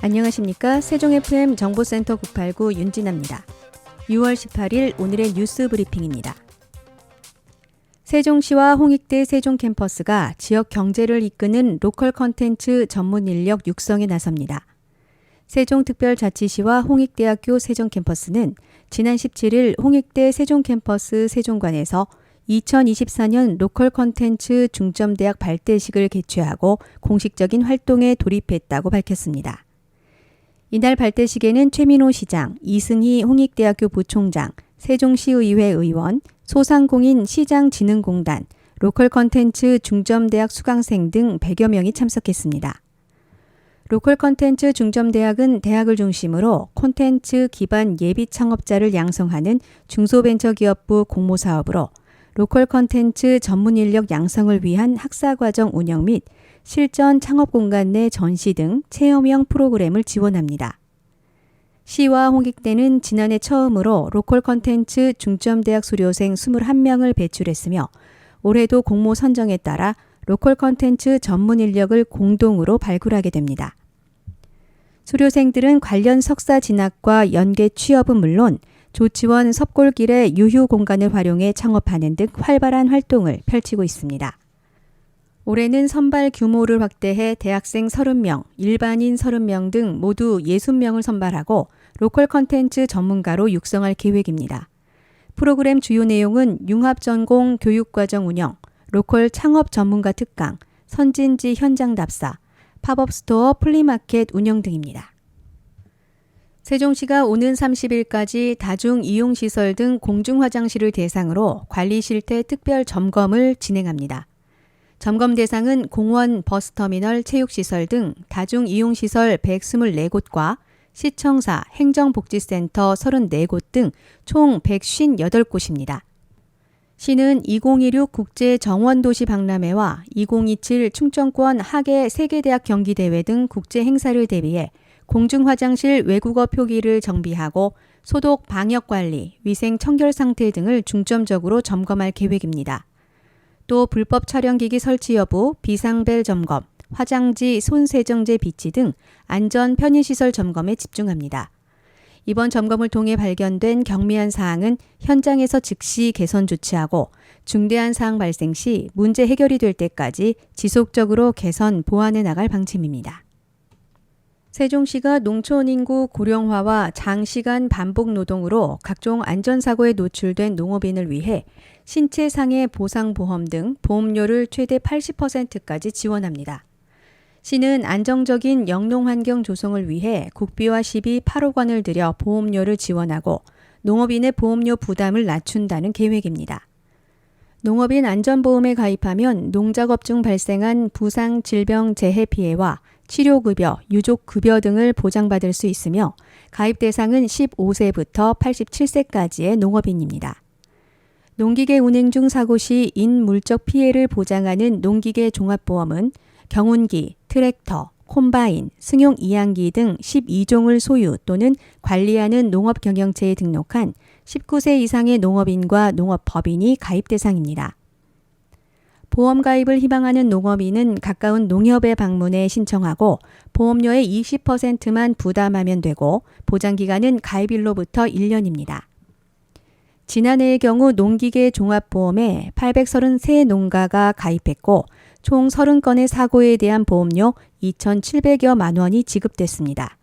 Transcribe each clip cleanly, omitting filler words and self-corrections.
안녕하십니까. 세종FM 정보센터 989 윤진아입니다. 6월 18일 오늘의 뉴스 브리핑입니다. 세종시와 홍익대 세종캠퍼스가 지역 경제를 이끄는 로컬 컨텐츠 전문 인력 육성에 나섭니다. 세종특별자치시와 홍익대학교 세종캠퍼스는 지난 17일 홍익대 세종캠퍼스 세종관에서 2024년 로컬 컨텐츠 중점대학 발대식을 개최하고 공식적인 활동에 돌입했다고 밝혔습니다. 이날 발대식에는 최민호 시장, 이승희 홍익대학교 부총장, 세종시의회 의원, 소상공인 시장진흥공단, 로컬 컨텐츠 중점대학 수강생 등 100여 명이 참석했습니다. 로컬 컨텐츠 중점대학은 대학을 중심으로 콘텐츠 기반 예비 창업자를 양성하는 중소벤처기업부 공모사업으로 로컬 컨텐츠 전문 인력 양성을 위한 학사과정 운영 및 실전 창업공간 내 전시 등 체험형 프로그램을 지원합니다. 시와 홍익대는 지난해 처음으로 로컬 컨텐츠 중점대학 수료생 21명을 배출했으며 올해도 공모 선정에 따라 로컬 컨텐츠 전문 인력을 공동으로 발굴하게 됩니다. 수료생들은 관련 석사 진학과 연계 취업은 물론 조치원 섭골길의 유휴 공간을 활용해 창업하는 등 활발한 활동을 펼치고 있습니다. 올해는 선발 규모를 확대해 대학생 30명, 일반인 30명 등 모두 60명을 선발하고 로컬 컨텐츠 전문가로 육성할 계획입니다. 프로그램 주요 내용은 융합전공 교육과정 운영, 로컬 창업 전문가 특강, 선진지 현장 답사, 팝업 스토어 플리마켓 운영 등입니다. 세종시가 오는 30일까지 다중이용시설 등 공중화장실을 대상으로 관리 실태 특별 점검을 진행합니다. 점검 대상은 공원, 버스터미널, 체육시설 등 다중이용시설 124곳과 시청사, 행정복지센터 34곳 등 총 158곳입니다. 시는 2016 국제정원도시 박람회와 2027 충청권 학예 세계대학 경기대회 등 국제행사를 대비해 공중화장실 외국어 표기를 정비하고 소독 방역관리, 위생 청결 상태 등을 중점적으로 점검할 계획입니다. 또 불법 촬영기기 설치 여부, 비상벨 점검, 화장지, 손세정제 비치 등 안전 편의시설 점검에 집중합니다. 이번 점검을 통해 발견된 경미한 사항은 현장에서 즉시 개선 조치하고 중대한 사항 발생 시 문제 해결이 될 때까지 지속적으로 개선, 보완해 나갈 방침입니다. 세종시가 농촌 인구 고령화와 장시간 반복 노동으로 각종 안전사고에 노출된 농업인을 위해 신체상해 보상보험 등 보험료를 최대 80%까지 지원합니다. 시는 안정적인 영농환경 조성을 위해 국비와 시비 8억 원을 들여 보험료를 지원하고 농업인의 보험료 부담을 낮춘다는 계획입니다. 농업인 안전보험에 가입하면 농작업 중 발생한 부상, 질병, 재해 피해와 치료급여, 유족급여 등을 보장받을 수 있으며 가입 대상은 15세부터 87세까지의 농업인입니다. 농기계 운행 중 사고 시 인물적 피해를 보장하는 농기계 종합보험은 경운기, 트랙터, 콤바인, 승용 이양기 등 12종을 소유 또는 관리하는 농업경영체에 등록한 19세 이상의 농업인과 농업법인이 가입 대상입니다. 보험 가입을 희망하는 농업인은 가까운 농협에 방문해 신청하고 보험료의 20%만 부담하면 되고 보장기간은 가입일로부터 1년입니다. 지난해의 경우 농기계 종합보험에 833농가가 가입했고 총 30건의 사고에 대한 보험료 2,700여만 원이 지급됐습니다.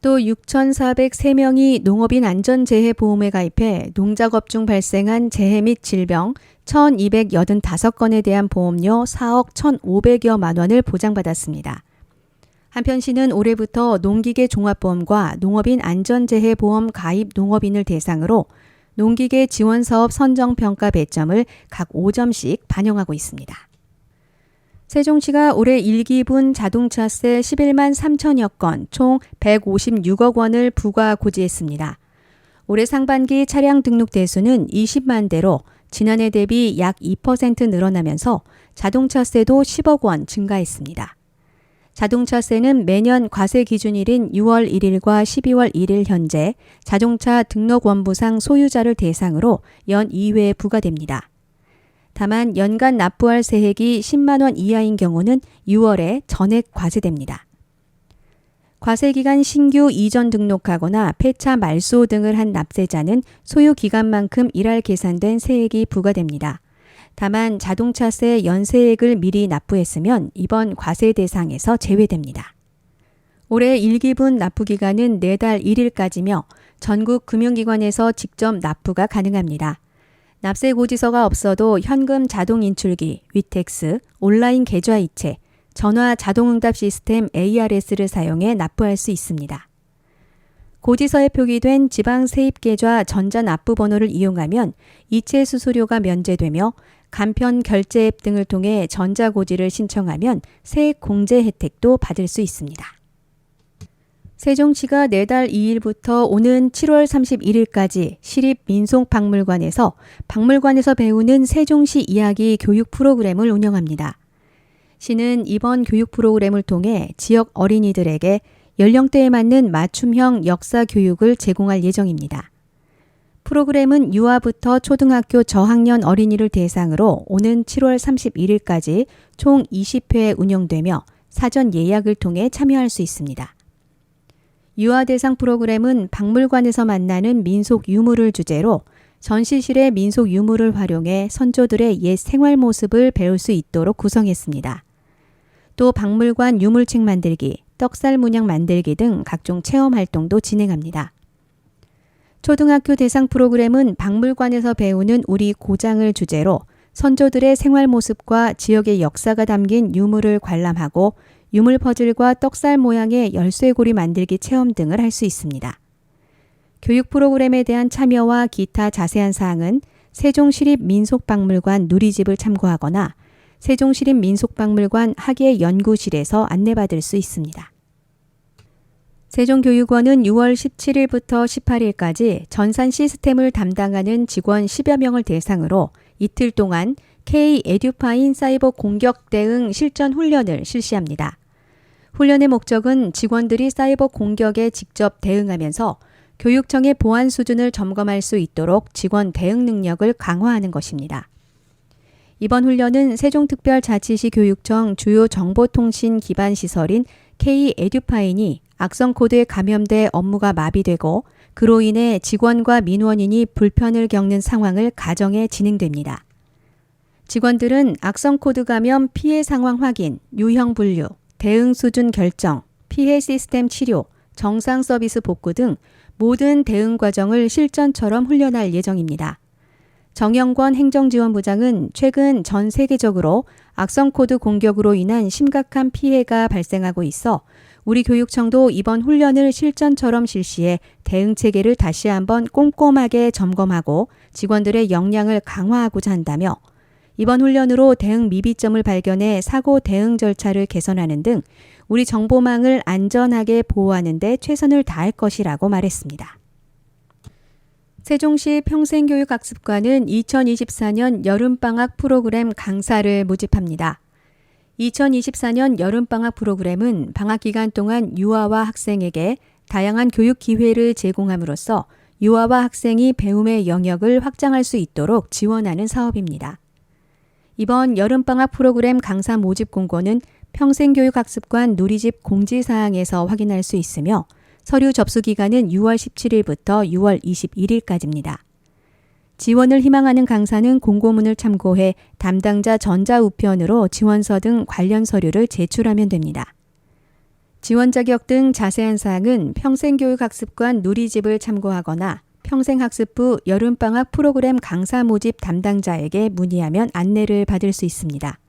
또 6,403명이 농업인 안전재해보험에 가입해 농작업 중 발생한 재해 및 질병 1,285건에 대한 보험료 4억 1,500여만 원을 보장받았습니다. 한편 시는 올해부터 농기계 종합보험과 농업인 안전재해보험 가입 농업인을 대상으로 농기계 지원사업 선정평가 배점을 각 5점씩 반영하고 있습니다. 세종시가 올해 1기분 자동차세 11만 3천여 건, 총 156억 원을 부과 고지했습니다. 올해 상반기 차량 등록 대수는 20만 대로 지난해 대비 약 2% 늘어나면서 자동차세도 10억 원 증가했습니다. 자동차세는 매년 과세 기준일인 6월 1일과 12월 1일 현재 자동차 등록원부상 소유자를 대상으로 연 2회 부과됩니다. 다만 연간 납부할 세액이 10만 원 이하인 경우는 6월에 전액 과세됩니다. 과세기간 신규 이전 등록하거나 폐차 말소 등을 한 납세자는 소요 기간만큼 일할 계산된 세액이 부과됩니다. 다만 자동차세 연세액을 미리 납부했으면 이번 과세 대상에서 제외됩니다. 올해 1기분 납부기간은 내달 1일까지며 전국 금융기관에서 직접 납부가 가능합니다. 납세 고지서가 없어도 현금 자동 인출기, 위택스, 온라인 계좌 이체, 전화 자동응답 시스템 ARS를 사용해 납부할 수 있습니다. 고지서에 표기된 지방세입계좌 전자납부번호를 이용하면 이체 수수료가 면제되며 간편 결제 앱 등을 통해 전자고지를 신청하면 세액 공제 혜택도 받을 수 있습니다. 세종시가 내달 2일부터 오는 7월 31일까지 시립민속박물관에서 박물관에서 배우는 세종시 이야기 교육 프로그램을 운영합니다. 시는 이번 교육 프로그램을 통해 지역 어린이들에게 연령대에 맞는 맞춤형 역사 교육을 제공할 예정입니다. 프로그램은 유아부터 초등학교 저학년 어린이를 대상으로 오는 7월 31일까지 총 20회 운영되며 사전 예약을 통해 참여할 수 있습니다. 유아 대상 프로그램은 박물관에서 만나는 민속 유물을 주제로 전시실의 민속 유물을 활용해 선조들의 옛 생활 모습을 배울 수 있도록 구성했습니다. 또 박물관 유물책 만들기, 떡살 문양 만들기 등 각종 체험 활동도 진행합니다. 초등학교 대상 프로그램은 박물관에서 배우는 우리 고장을 주제로 선조들의 생활 모습과 지역의 역사가 담긴 유물을 관람하고 유물 퍼즐과 떡살 모양의 열쇠고리 만들기 체험 등을 할 수 있습니다. 교육 프로그램에 대한 참여와 기타 자세한 사항은 세종시립민속박물관 누리집을 참고하거나 세종시립민속박물관 학예연구실에서 안내받을 수 있습니다. 세종교육원은 6월 17일부터 18일까지 전산 시스템을 담당하는 직원 10여 명을 대상으로 이틀 동안 K-에듀파인 사이버 공격 대응 실전 훈련을 실시합니다. 훈련의 목적은 직원들이 사이버 공격에 직접 대응하면서 교육청의 보안 수준을 점검할 수 있도록 직원 대응 능력을 강화하는 것입니다. 이번 훈련은 세종특별자치시 교육청 주요 정보통신 기반 시설인 K-에듀파인이 악성 코드에 감염돼 업무가 마비되고 그로 인해 직원과 민원인이 불편을 겪는 상황을 가정해 진행됩니다. 직원들은 악성 코드 감염 피해 상황 확인, 유형 분류, 대응 수준 결정, 피해 시스템 치료, 정상 서비스 복구 등 모든 대응 과정을 실전처럼 훈련할 예정입니다. 정영권 행정지원부장은 최근 전 세계적으로 악성 코드 공격으로 인한 심각한 피해가 발생하고 있어 우리 교육청도 이번 훈련을 실전처럼 실시해 대응 체계를 다시 한번 꼼꼼하게 점검하고 직원들의 역량을 강화하고자 한다며 이번 훈련으로 대응 미비점을 발견해 사고 대응 절차를 개선하는 등 우리 정보망을 안전하게 보호하는 데 최선을 다할 것이라고 말했습니다. 세종시 평생교육학습관은 2024년 여름방학 프로그램 강사를 모집합니다. 2024년 여름방학 프로그램은 방학 기간 동안 유아와 학생에게 다양한 교육 기회를 제공함으로써 유아와 학생이 배움의 영역을 확장할 수 있도록 지원하는 사업입니다. 이번 여름방학 프로그램 강사 모집 공고는 평생교육학습관 누리집 공지사항에서 확인할 수 있으며 서류 접수 기간은 6월 17일부터 6월 21일까지입니다. 지원을 희망하는 강사는 공고문을 참고해 담당자 전자우편으로 지원서 등 관련 서류를 제출하면 됩니다. 지원 자격 등 자세한 사항은 평생교육학습관 누리집을 참고하거나 평생학습부 여름방학 프로그램 강사 모집 담당자에게 문의하면 안내를 받을 수 있습니다.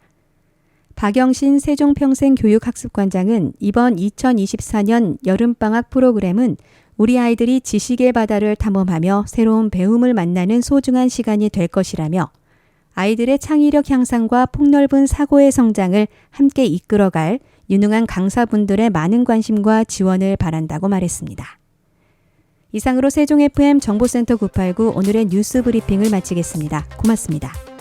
박영신 세종평생교육학습관장은 이번 2024년 여름방학 프로그램은 우리 아이들이 지식의 바다를 탐험하며 새로운 배움을 만나는 소중한 시간이 될 것이라며 아이들의 창의력 향상과 폭넓은 사고의 성장을 함께 이끌어갈 유능한 강사분들의 많은 관심과 지원을 바란다고 말했습니다. 이상으로 세종FM 정보센터 989 오늘의 뉴스 브리핑을 마치겠습니다. 고맙습니다.